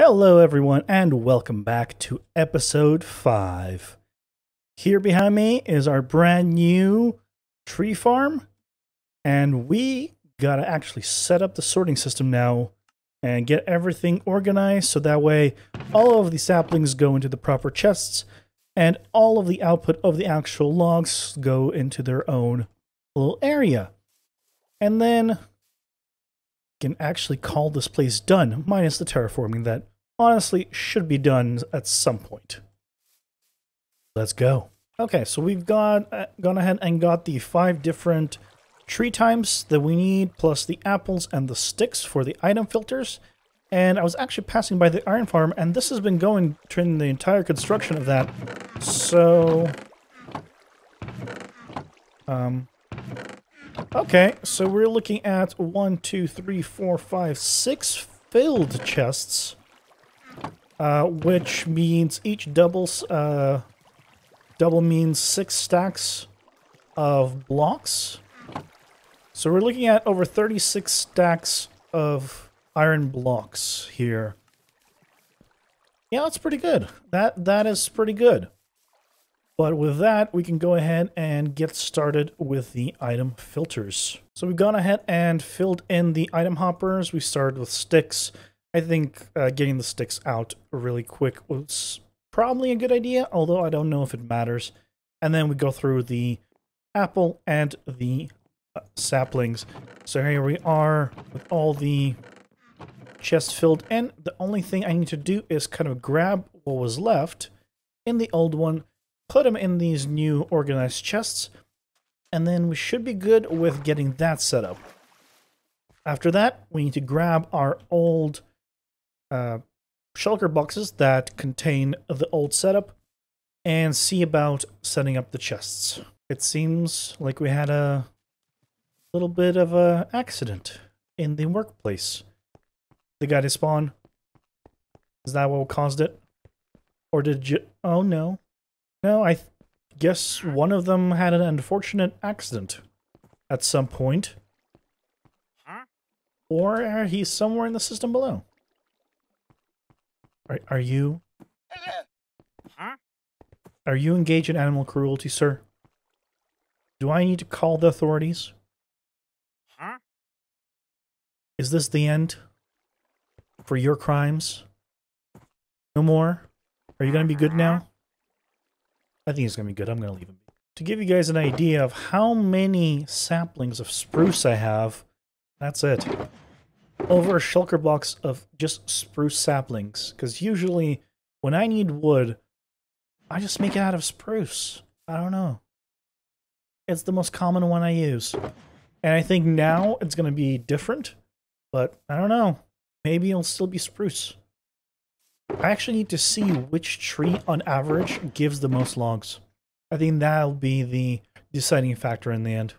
Hello, everyone, and welcome back to episode 5. Here behind me is our brand new tree farm, and we gotta actually set up the sorting system now and get everything organized so that way all of the saplings go into the proper chests and all of the output of the actual logs go into their own little area. And then can actually call this place done, minus the terraforming that honestly should be done at some point. Let's go. Okay, so we've gone ahead and got the 5 different tree types that we need, plus the apples and the sticks for the item filters. And I was actually passing by the iron farm, and this has been going during the entire construction of that. So, okay, so we're looking at 1, 2, 3, 4, 5, 6 filled chests, which means each double means 6 stacks of blocks. So we're looking at over 36 stacks of iron blocks here. Yeah, that's pretty good. That is pretty good. But with that, we can go ahead and get started with the item filters. So we've gone ahead and filled in the item hoppers. We started with sticks. I think getting the sticks out really quick was probably a good idea, although I don't know if it matters. And then we go through the apple and the saplings. So here we are with all the chests filled in. The only thing I need to do is kind of grab what was left in the old one, put them in these new organized chests, and then we should be good with getting that set up. After that, we need to grab our old shulker boxes that contain the old setup and see about setting up the chests. It seems like we had a little bit of an accident in the workplace. The guy despawned. Is that what caused it? Or did you... Oh, no. No, I guess one of them had an unfortunate accident at some point. Or he's somewhere in the system below. Are you... Are you engaged in animal cruelty, sir? Do I need to call the authorities? Is this the end for your crimes? No more? Are you going to be good now? I think he's going to be good. I'm going to leave him be. To give you guys an idea of how many saplings of spruce I have, that's it. Over a shulker box of just spruce saplings. Because usually, when I need wood, I just make it out of spruce. I don't know. It's the most common one I use. And I think now it's going to be different. But I don't know. Maybe it'll still be spruce. I actually need to see which tree on average gives the most logs. I think that'll be the deciding factor in the end.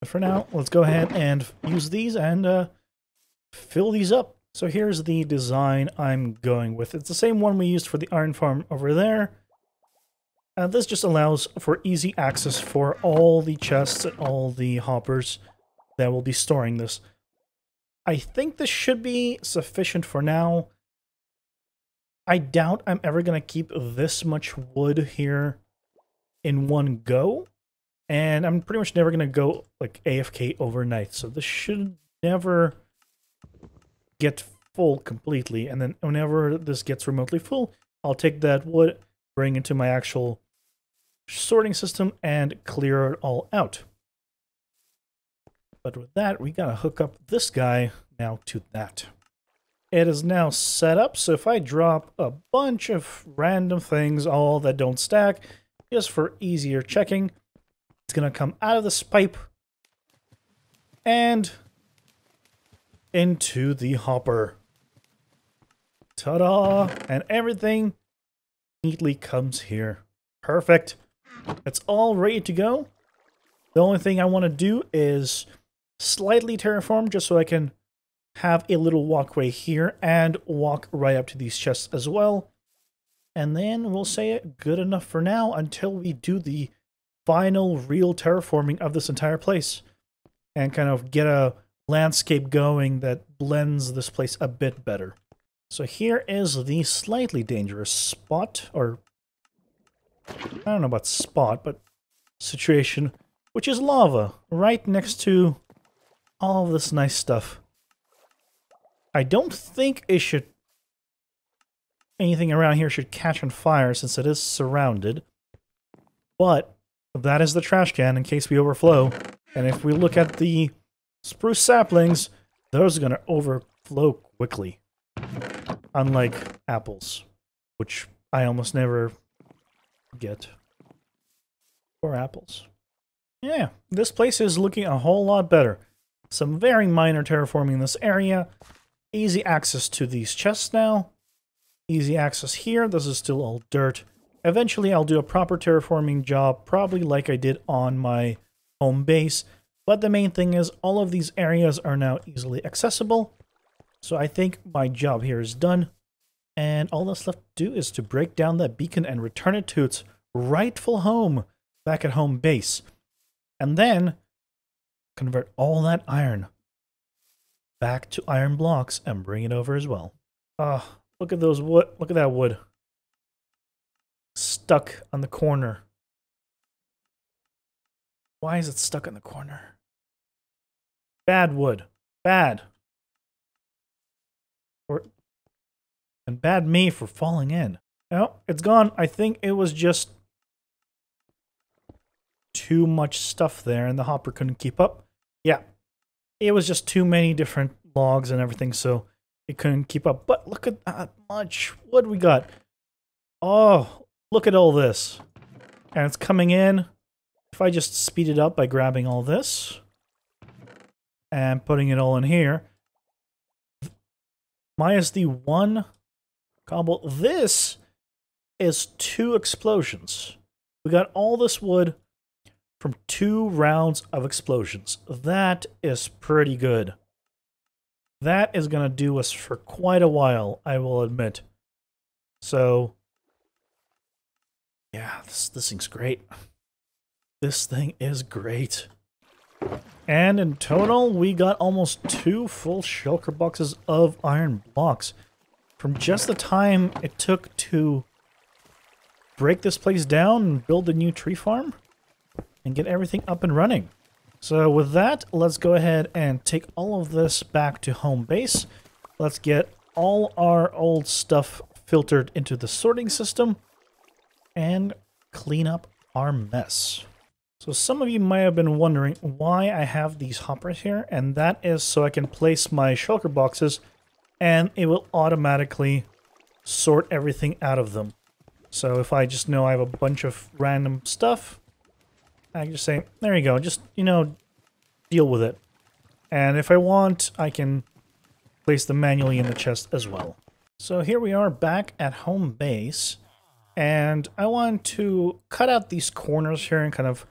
But for now, let's go ahead and use these and fill these up. So here's the design I'm going with. It's the same one we used for the iron farm over there. This just allows for easy access for all the chests and all the hoppers that will be storing this. I think this should be sufficient for now. I doubt I'm ever going to keep this much wood here in one go. And I'm pretty much never going to go like AFK overnight. So this should never get full completely. And then whenever this gets remotely full, I'll take that wood, bring it into my actual sorting system, and clear it all out. But with that, we got to hook up this guy now to that. It is now set up, so if I drop a bunch of random things, all that don't stack, just for easier checking, it's going to come out of this pipe and into the hopper. Ta-da! And everything neatly comes here. Perfect. It's all ready to go. The only thing I want to do is slightly terraform just so I can have a little walkway here and walk right up to these chests as well. And then we'll say it good enough for now until we do the final real terraforming of this entire place and kind of get a landscape going that blends this place a bit better. So here is the slightly dangerous spot, or I don't know about spot, but situation, which is lava, right next to all of this nice stuff. I don't think anything around here should catch on fire since it is surrounded. But that is the trash can in case we overflow. And if we look at the spruce saplings, those are going to overflow quickly. Unlike apples, which I almost never get. Or apples. Yeah, this place is looking a whole lot better. Some very minor terraforming in this area. Easy access to these chests now. Easy access here. This is still all dirt. Eventually I'll do a proper terraforming job, probably like I did on my home base. But the main thing is all of these areas are now easily accessible. So I think my job here is done. And all that's left to do is to break down that beacon and return it to its rightful home back at home base. And then convert all that iron back to iron blocks and bring it over as well. Ah, look at those wood. Look at that wood. Stuck on the corner. Why is it stuck on the corner? Bad wood. Bad. And bad me for falling in. Oh, it's gone. I think it was just too much stuff there and the hopper couldn't keep up. Yeah. It was just too many different logs and everything, so it couldn't keep up. But look at that much wood we got. Oh, look at all this. And it's coming in. If I just speed it up by grabbing all this and putting it all in here, minus the one cobble. This is 2 explosions. We got all this wood from 2 rounds of explosions. That is pretty good. That is going to do us for quite a while, I will admit. So, yeah, this thing's great. This thing is great. And in total, we got almost 2 full shulker boxes of iron blocks. From just the time it took to break this place down and build a new tree farm and get everything up and running. So with that, let's go ahead and take all of this back to home base. Let's get all our old stuff filtered into the sorting system and clean up our mess. So some of you might have been wondering why I have these hoppers here, and that is so I can place my shulker boxes and it will automatically sort everything out of them. So if I just know I have a bunch of random stuff, I can just say, there you go, just, you know, deal with it. And if I want, I can place them manually in the chest as well. So here we are back at home base, and I want to cut out these corners here and kind of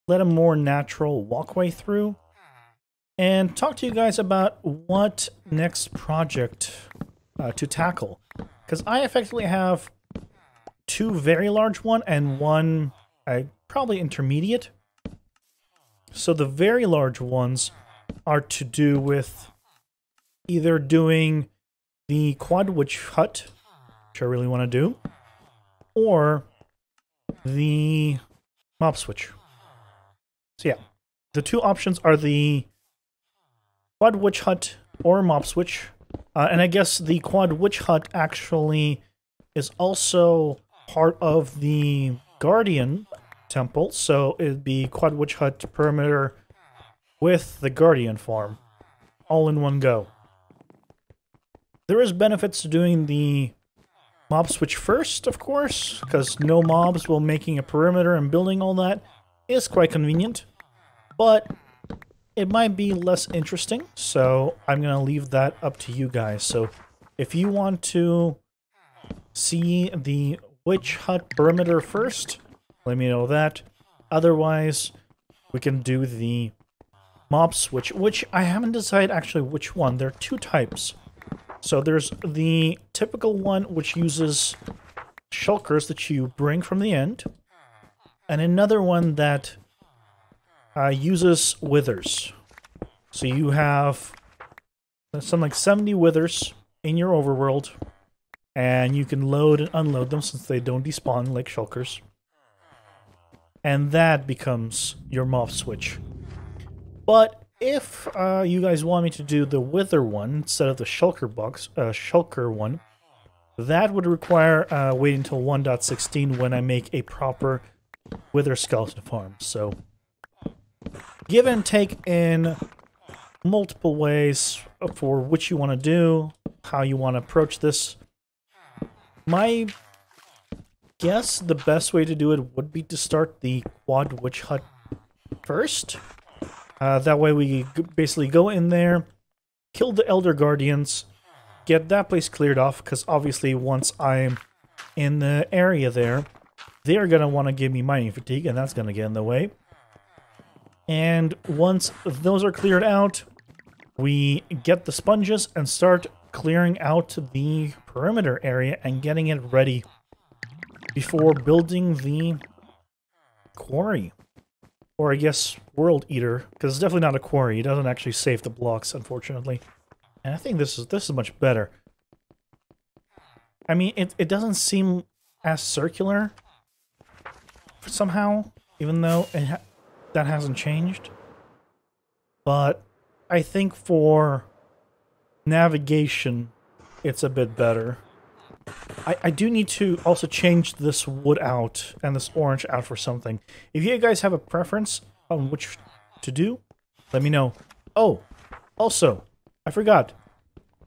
let a more natural walkway through and talk to you guys about what next project to tackle. Because I effectively have 2 very large one and 1 probably intermediate. So the very large ones are to do with either doing the quad witch hut, which I really want to do, or the mob switch. So yeah, the 2 options are the quad witch hut or mob switch. And I guess the quad witch hut actually is also part of the Guardian temple, so it'd be quad witch hut perimeter with the Guardian farm, all in one go. There is benefits to doing the mob switch first, of course, because no mobs while making a perimeter and building all that is quite convenient, but it might be less interesting, so I'm going to leave that up to you guys. So if you want to see the witch hut perimeter first, let me know that. Otherwise, we can do the mob switch, which I haven't decided actually which one. There are 2 types. So there's the typical one, which uses shulkers that you bring from the end, and another one that uses withers. So you have something like 70 withers in your overworld, and you can load and unload them since they don't despawn like shulkers. And that becomes your mob switch. But if you guys want me to do the wither one instead of the shulker one, that would require waiting until 1.16 when I make a proper wither skeleton farm. So, give and take in multiple ways for which you want to do, how you want to approach this. My guess the best way to do it would be to start the quad witch hut first. That way we basically go in there, kill the Elder Guardians, get that place cleared off, because obviously once I'm in the area there, they're going to want to give me mining fatigue, and that's going to get in the way. And once those are cleared out, we get the sponges and start clearing out the perimeter area and getting it ready before building the quarry. Or I guess World Eater, because it's definitely not a quarry. It doesn't actually save the blocks, unfortunately. And I think this is much better. I mean, it doesn't seem as circular somehow, even though that hasn't changed. But I think for navigation, it's a bit better. I do need to also change this wood out and this orange out for something. If you guys have a preference on which to do, let me know. Oh, also, I forgot.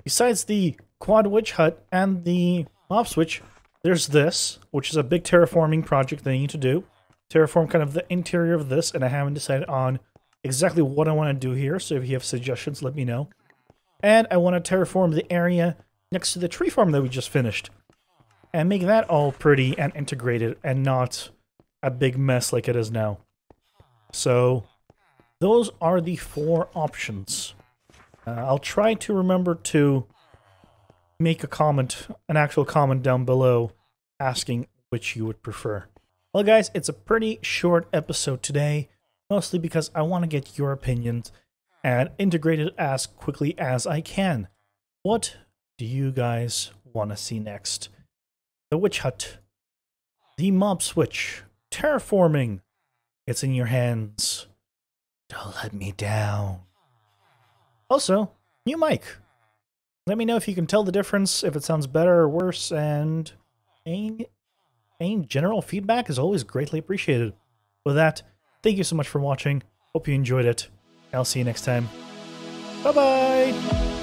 Besides the quad witch hut and the mob switch, there's this, which is a big terraforming project that I need to do. Terraform kind of the interior of this, and I haven't decided on exactly what I want to do here, so if you have suggestions, let me know. And I want to terraform the area next to the tree farm that we just finished, and make that all pretty and integrated and not a big mess like it is now. So those are the 4 options. I'll try to remember to make a comment, an actual comment down below asking which you would prefer. Well guys, it's a pretty short episode today, mostly because I want to get your opinions and integrate it as quickly as I can. What do you guys want to see next? The witch hut, the mob switch, terraforming. It's in your hands. Don't let me down. Also, new mic. Let me know if you can tell the difference, if it sounds better or worse, and any general feedback is always greatly appreciated. With that, thank you so much for watching. Hope you enjoyed it. I'll see you next time. Bye-bye!